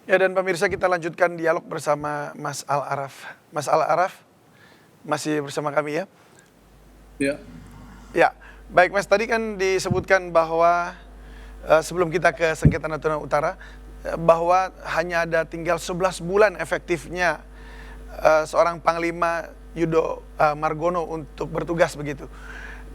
Ya dan pemirsa kita lanjutkan dialog bersama Mas Al-Araf. Mas Al-Araf masih bersama kami ya? Ya, Ya, baik Mas tadi kan disebutkan bahwa sebelum kita ke sengketa Natuna Utara bahwa hanya ada tinggal 11 bulan efektifnya seorang Panglima Yudo Margono untuk bertugas begitu.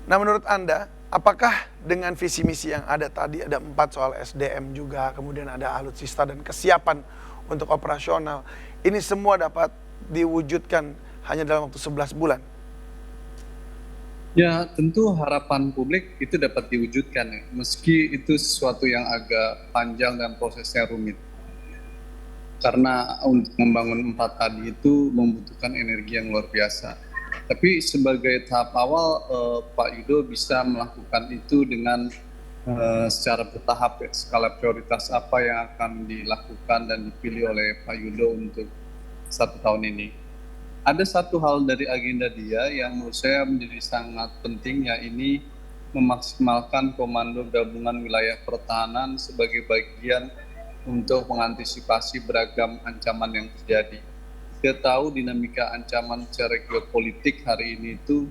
Nah menurut Anda, apakah dengan visi misi yang ada tadi, ada 4 soal SDM juga, kemudian ada alutsista dan kesiapan untuk operasional, ini semua dapat diwujudkan hanya dalam waktu 11 bulan? ya tentu harapan publik itu dapat diwujudkan ya, meski itu sesuatu yang agak panjang dan prosesnya rumit. Karena untuk membangun 4 tadi itu membutuhkan energi yang luar biasa. Tapi sebagai tahap awal, Pak Yudo bisa melakukan itu dengan secara bertahap ya, skala prioritas apa yang akan dilakukan dan dipilih oleh Pak Yudo untuk 1 tahun ini. Ada satu hal dari agenda dia yang menurut saya menjadi sangat penting, yaitu memaksimalkan Komando Gabungan Wilayah Pertahanan sebagai bagian untuk mengantisipasi beragam ancaman yang terjadi. Kita tahu dinamika ancaman secara geopolitik hari ini itu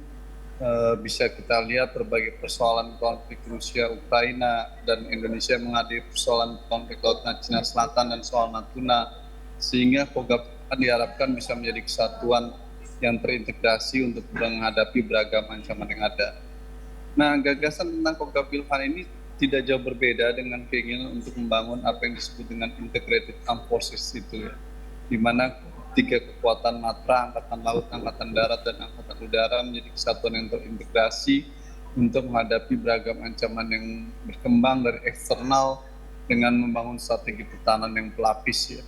bisa kita lihat berbagai persoalan konflik Rusia, Ukraina, dan Indonesia menghadapi persoalan konflik Laut Cina Selatan dan soal Natuna, sehingga Kogab diharapkan bisa menjadi kesatuan yang terintegrasi untuk menghadapi beragam ancaman yang ada. Nah, gagasan tentang Kogab-Wilhan ini tidak jauh berbeda dengan keinginan untuk membangun apa yang disebut dengan integrated armed forces itu ya, di mana 3 kekuatan matra, angkatan laut, angkatan darat, dan angkatan udara menjadi kesatuan yang terintegrasi untuk menghadapi beragam ancaman yang berkembang dari eksternal dengan membangun strategi pertahanan yang pelapis ya.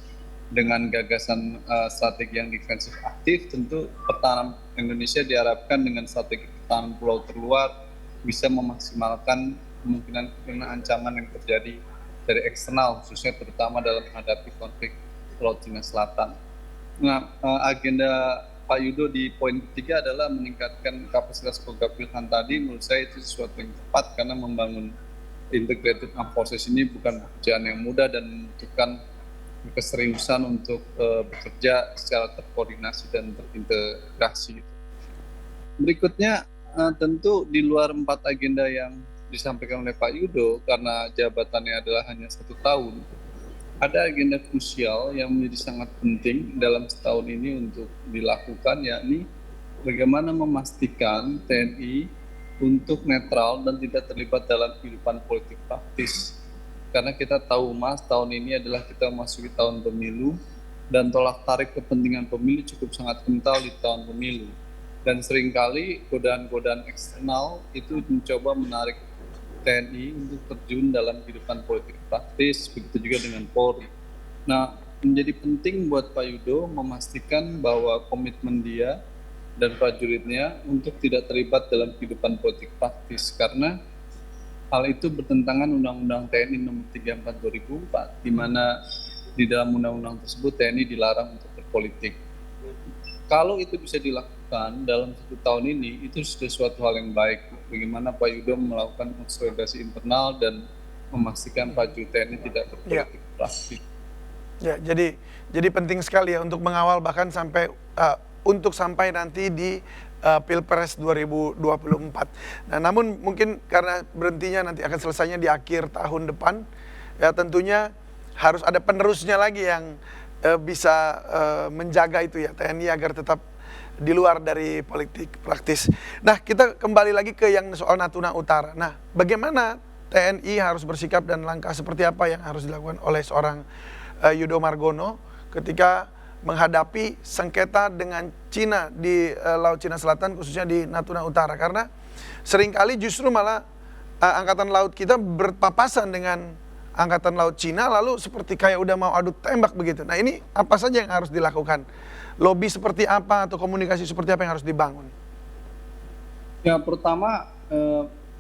Dengan gagasan strategi yang defensif aktif, tentu pertahanan Indonesia diharapkan dengan strategi pertahanan pulau terluar bisa memaksimalkan kemungkinan ancaman yang terjadi dari eksternal, khususnya terutama dalam menghadapi konflik Laut Cina Selatan. Nah, agenda Pak Yudo di poin ketiga adalah meningkatkan kapasitas Kogab-Wilhan tadi. Menurut saya itu sesuatu yang tepat karena membangun integrated armed forces ini bukan pekerjaan yang mudah dan membutuhkan keseriusan untuk bekerja secara terkoordinasi dan terintegrasi. Berikutnya tentu di luar 4 agenda yang disampaikan oleh Pak Yudo, karena jabatannya adalah hanya 1 tahun, ada agenda krusial yang menjadi sangat penting dalam setahun ini untuk dilakukan, yakni bagaimana memastikan TNI untuk netral dan tidak terlibat dalam kehidupan politik praktis. Karena kita tahu Mas, tahun ini adalah kita memasuki tahun pemilu dan tolak tarik kepentingan pemilu cukup sangat kental di tahun pemilu. Dan seringkali godaan-godaan eksternal itu mencoba menarik TNI untuk terjun dalam kehidupan politik praktis, begitu juga dengan Polri. Nah, menjadi penting buat Pak Yudo memastikan bahwa komitmen dia dan prajuritnya untuk tidak terlibat dalam kehidupan politik praktis, karena hal itu bertentangan Undang-Undang TNI Nomor 34 2004, di mana di dalam undang-undang tersebut TNI dilarang untuk berpolitik. Kalau itu bisa dilakukan dalam 1 tahun ini, itu sudah suatu hal yang baik. Bagaimana Pak Yudo melakukan konsolidasi internal dan memastikan prajurit TNI tidak Ya, berpolitik praktis. ya jadi penting sekali ya untuk mengawal bahkan sampai untuk sampai nanti di Pilpres 2024. Nah, namun mungkin karena berhentinya nanti akan selesainya di akhir tahun depan, ya tentunya harus ada penerusnya lagi yang bisa menjaga itu ya TNI agar tetap di luar dari politik praktis. Nah, kita kembali lagi ke yang soal Natuna Utara. Nah, bagaimana TNI harus bersikap dan langkah seperti apa yang harus dilakukan oleh seorang Yudo Margono ketika menghadapi sengketa dengan Cina di Laut Cina Selatan, khususnya di Natuna Utara, karena seringkali justru malah angkatan laut kita berpapasan dengan angkatan laut Cina, lalu seperti kayak udah mau adu tembak begitu. Nah, ini apa saja yang harus dilakukan? Lobby seperti apa atau komunikasi seperti apa yang harus dibangun? Ya, pertama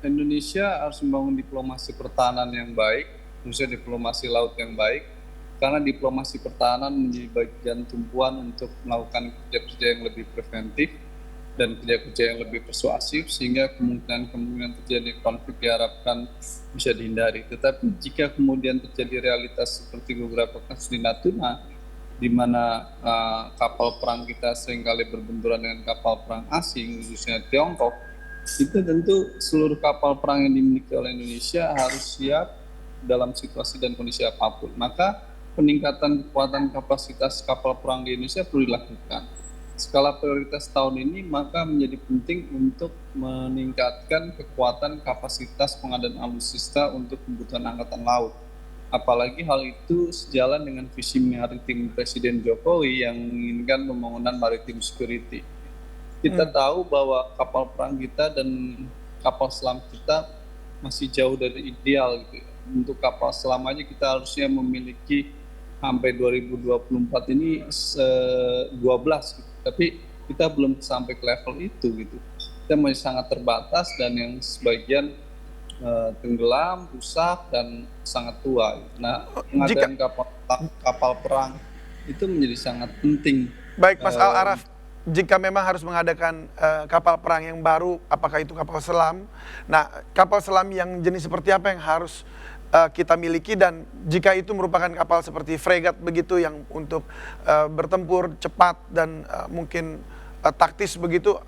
Indonesia harus membangun diplomasi pertahanan yang baik, khususnya diplomasi laut yang baik, karena diplomasi pertahanan menjadi bagian tumpuan untuk melakukan kerja-kerja yang lebih preventif dan kerja-kerja yang lebih persuasif sehingga kemungkinan terjadi konflik diharapkan bisa dihindari. Tetapi jika kemudian terjadi realitas seperti beberapa kasus di Natuna, di mana kapal perang kita seringkali berbenturan dengan kapal perang asing, khususnya Tiongkok, itu tentu seluruh kapal perang yang dimiliki oleh Indonesia harus siap dalam situasi dan kondisi apapun. Maka peningkatan kekuatan kapasitas kapal perang di Indonesia perlu dilakukan. Skala prioritas tahun ini maka menjadi penting untuk meningkatkan kekuatan kapasitas pengadaan alutsista untuk kebutuhan Angkatan Laut. Apalagi hal itu sejalan dengan visi maritim Presiden Jokowi yang menginginkan pembangunan maritim security. Kita tahu bahwa kapal perang kita dan kapal selam kita masih jauh dari ideal gitu. Untuk kapal selam aja kita harusnya memiliki sampai 2024 ini 12 gitu. Tapi kita belum sampai ke level itu gitu. Kita masih sangat terbatas dan yang sebagian tenggelam, rusak dan sangat tua. Nah, pengadaan kapal perang itu menjadi sangat penting. Baik, Mas Al-Araf, jika memang harus mengadakan kapal perang yang baru, apakah itu kapal selam? Nah, kapal selam yang jenis seperti apa yang harus kita miliki, dan jika itu merupakan kapal seperti fregat begitu yang untuk bertempur cepat dan mungkin taktis begitu,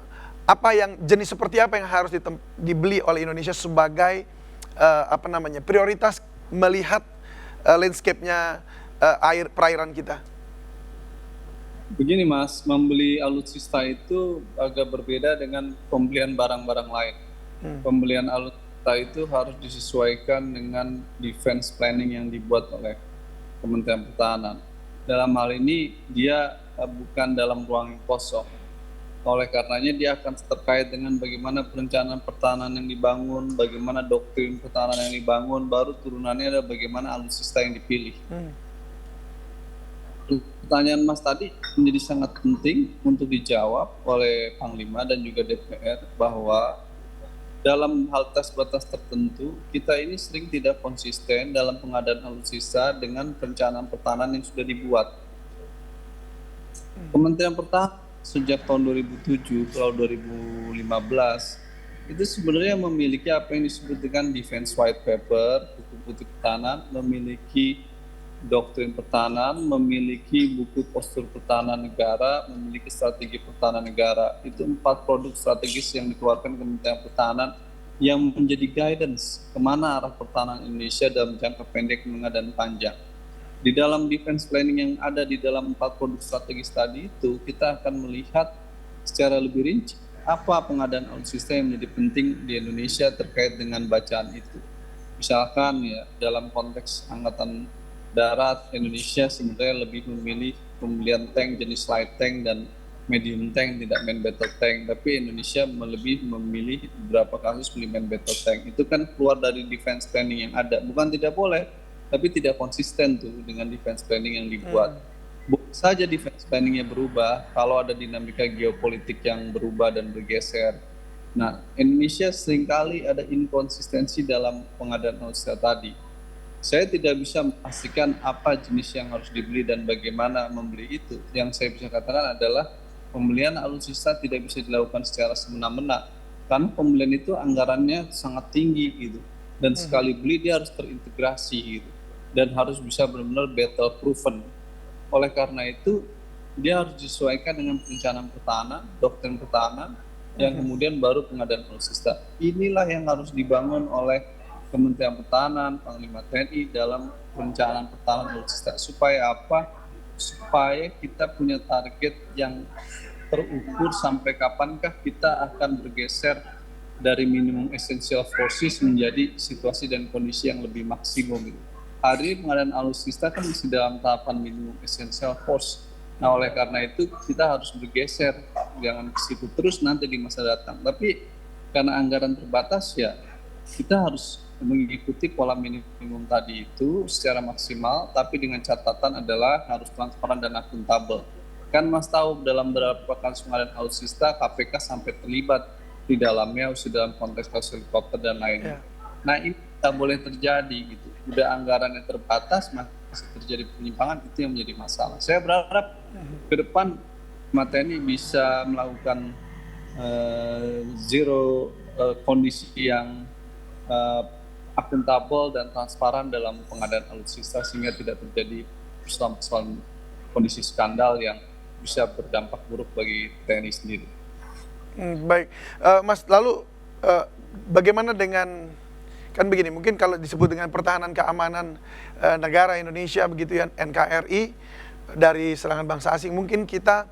apa yang jenis seperti apa yang harus dibeli oleh Indonesia sebagai prioritas melihat landscape-nya perairan kita? Begini Mas, membeli alutsista itu agak berbeda dengan pembelian barang-barang lain. Pembelian alutsista itu harus disesuaikan dengan defense planning yang dibuat oleh Kementerian Pertahanan. Dalam hal ini dia bukan dalam ruang yang kosong. Oleh karenanya dia akan terkait dengan bagaimana perencanaan pertahanan yang dibangun, bagaimana doktrin pertahanan yang dibangun, baru turunannya ada bagaimana alutsista yang dipilih. Pertanyaan Mas tadi menjadi sangat penting untuk dijawab oleh Panglima dan juga DPR, bahwa dalam hal tes batas tertentu kita ini sering tidak konsisten dalam pengadaan alutsista dengan perencanaan pertahanan yang sudah dibuat. Kementerian Pertahanan sejak tahun 2007 ke 2015 itu sebenarnya memiliki apa yang disebut dengan Defense White Paper, buku putih pertahanan, memiliki doktrin pertahanan, memiliki buku postur pertahanan negara, memiliki strategi pertahanan negara. Itu 4 produk strategis yang dikeluarkan Kementerian Pertahanan yang menjadi guidance kemana arah pertahanan Indonesia dalam jangka pendek, menengah, dan panjang. Di dalam defense planning yang ada di dalam 4 produk strategis tadi itu, kita akan melihat secara lebih rinci apa pengadaan alutsista yang menjadi penting di Indonesia terkait dengan bacaan itu. Misalkan ya, dalam konteks Angkatan Darat, Indonesia sebenarnya lebih memilih pembelian tank jenis light tank dan medium tank, tidak main battle tank. Tapi Indonesia lebih memilih beberapa kasus beli main battle tank. Itu kan keluar dari defense planning yang ada. Bukan tidak boleh, tapi tidak konsisten tuh dengan defense planning yang dibuat. Bukan saja defense planningnya berubah, kalau ada dinamika geopolitik yang berubah dan bergeser. Nah, Indonesia seringkali ada inkonsistensi dalam pengadaan alutsista tadi. Saya tidak bisa memastikan apa jenis yang harus dibeli dan bagaimana membeli itu. Yang saya bisa katakan adalah pembelian alutsista tidak bisa dilakukan secara semena-mena, karena pembelian itu anggarannya sangat tinggi gitu. Dan sekali beli dia harus terintegrasi gitu. Dan harus bisa benar-benar battle proven. Oleh karena itu dia harus disesuaikan dengan perencanaan pertahanan, doktrin pertahanan, yang kemudian baru pengadaan alutsista. Inilah yang harus dibangun oleh Kementerian Pertahanan, Panglima TNI dalam perencanaan pertahanan alutsista. Supaya apa? Supaya kita punya target yang terukur sampai kapankah kita akan bergeser dari minimum essential forces menjadi situasi dan kondisi yang lebih maksimum. Hari pengadaan alutsista kan masih dalam tahapan minimum essential force. Nah, oleh karena itu kita harus bergeser, jangan ke situ terus nanti di masa datang. Tapi karena anggaran terbatas ya kita harus mengikuti pola minimum tadi itu secara maksimal, tapi dengan catatan adalah harus transparan dan akuntabel. Kan Mas tahu dalam beberapa kasus pengadaan alutsista KPK sampai terlibat di dalamnya, dalam konteks kasus helikopter dan lainnya. Nah, ini tidak boleh terjadi gitu. Udah anggarannya terbatas, masih terjadi penyimpangan, itu yang menjadi masalah. Saya berharap ke depan TNI bisa melakukan zero kondisi yang eh, akuntabel dan transparan dalam pengadaan alutsista sehingga tidak terjadi persoalan-persoalan kondisi skandal yang bisa berdampak buruk bagi TNI sendiri. Baik, Mas, lalu bagaimana dengan, kan begini, mungkin kalau disebut dengan pertahanan keamanan negara Indonesia begitu ya, NKRI, dari serangan bangsa asing, mungkin kita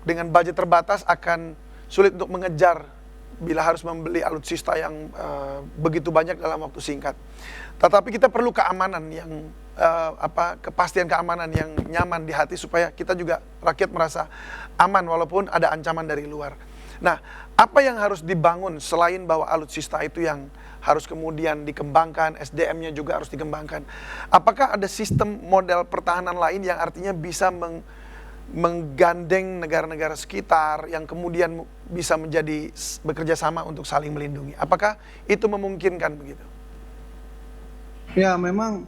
dengan budget terbatas akan sulit untuk mengejar bila harus membeli alutsista yang begitu banyak dalam waktu singkat. Tetapi kita perlu keamanan yang kepastian keamanan yang nyaman di hati supaya kita juga rakyat merasa aman walaupun ada ancaman dari luar. Nah, apa yang harus dibangun selain bahwa alutsista itu yang harus kemudian dikembangkan, SDM-nya juga harus dikembangkan. Apakah ada sistem model pertahanan lain yang artinya bisa menggandeng negara-negara sekitar yang kemudian bisa menjadi bekerja sama untuk saling melindungi? Apakah itu memungkinkan begitu? Ya, memang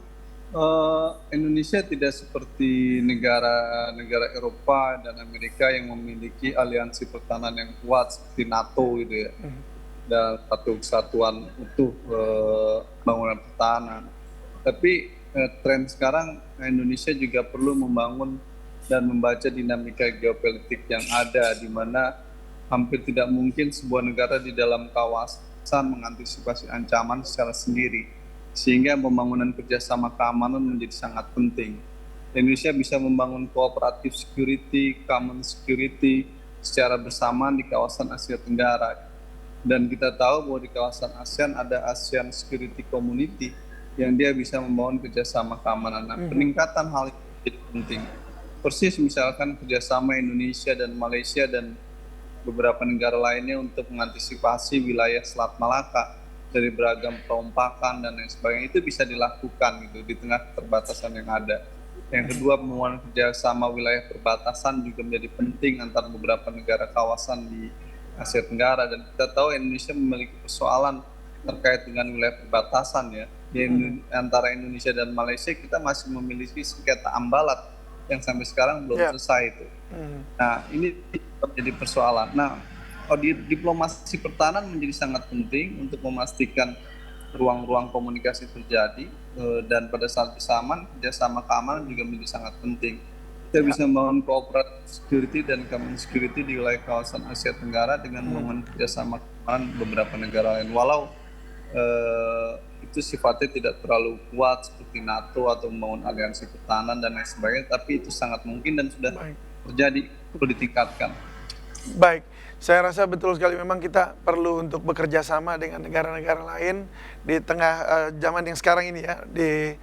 Indonesia tidak seperti negara-negara Eropa dan Amerika yang memiliki aliansi pertahanan yang kuat seperti NATO gitu ya, dan satu kesatuan utuh bangunan pertahanan. Tapi tren sekarang Indonesia juga perlu membangun dan membaca dinamika geopolitik yang ada, di mana hampir tidak mungkin sebuah negara di dalam kawasan mengantisipasi ancaman secara sendiri. Sehingga pembangunan kerjasama keamanan menjadi sangat penting. Indonesia bisa membangun cooperative security, common security secara bersamaan di kawasan Asia Tenggara. Dan kita tahu bahwa di kawasan ASEAN ada ASEAN Security Community yang dia bisa membangun kerjasama keamanan. Nah, peningkatan hal itu jadi penting. Persis misalkan kerjasama Indonesia dan Malaysia dan beberapa negara lainnya untuk mengantisipasi wilayah Selat Malaka dari beragam perompakan dan lain sebagainya, itu bisa dilakukan gitu di tengah keterbatasan yang ada. Yang kedua, pembangunan kerjasama wilayah perbatasan juga menjadi penting antara beberapa negara kawasan di Asia Tenggara, dan kita tahu Indonesia memiliki persoalan terkait dengan wilayah perbatasan ya. Di antara Indonesia dan Malaysia kita masih memiliki sengketa Ambalat yang sampai sekarang belum selesai itu. Nah, ini menjadi persoalan. Nah, diplomasi pertahanan menjadi sangat penting untuk memastikan ruang-ruang komunikasi terjadi, dan pada saat bersamaan kerjasama keamanan juga menjadi sangat penting. Kita bisa membangun cooperative security dan common security di wilayah kawasan Asia Tenggara dengan membangun kerjasama keamanan beberapa negara lain. Walau itu sifatnya tidak terlalu kuat seperti NATO atau membangun aliansi pertahanan dan lain sebagainya, tapi itu sangat mungkin dan sudah terjadi, perlu ditingkatkan. Baik, saya rasa betul sekali memang kita perlu untuk bekerja sama dengan negara-negara lain di tengah zaman yang sekarang ini ya, di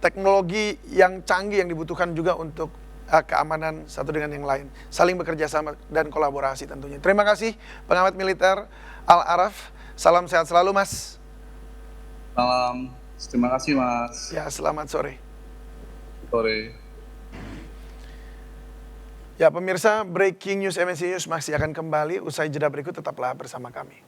teknologi yang canggih yang dibutuhkan juga untuk keamanan satu dengan yang lain. Saling bekerja sama dan kolaborasi tentunya. Terima kasih pengamat militer Al-Araf. Salam sehat selalu, Mas. Salam, terima kasih Mas. Ya, selamat sore. Sore. Ya, pemirsa, Breaking News MNC News masih akan kembali usai jeda berikut, tetaplah bersama kami.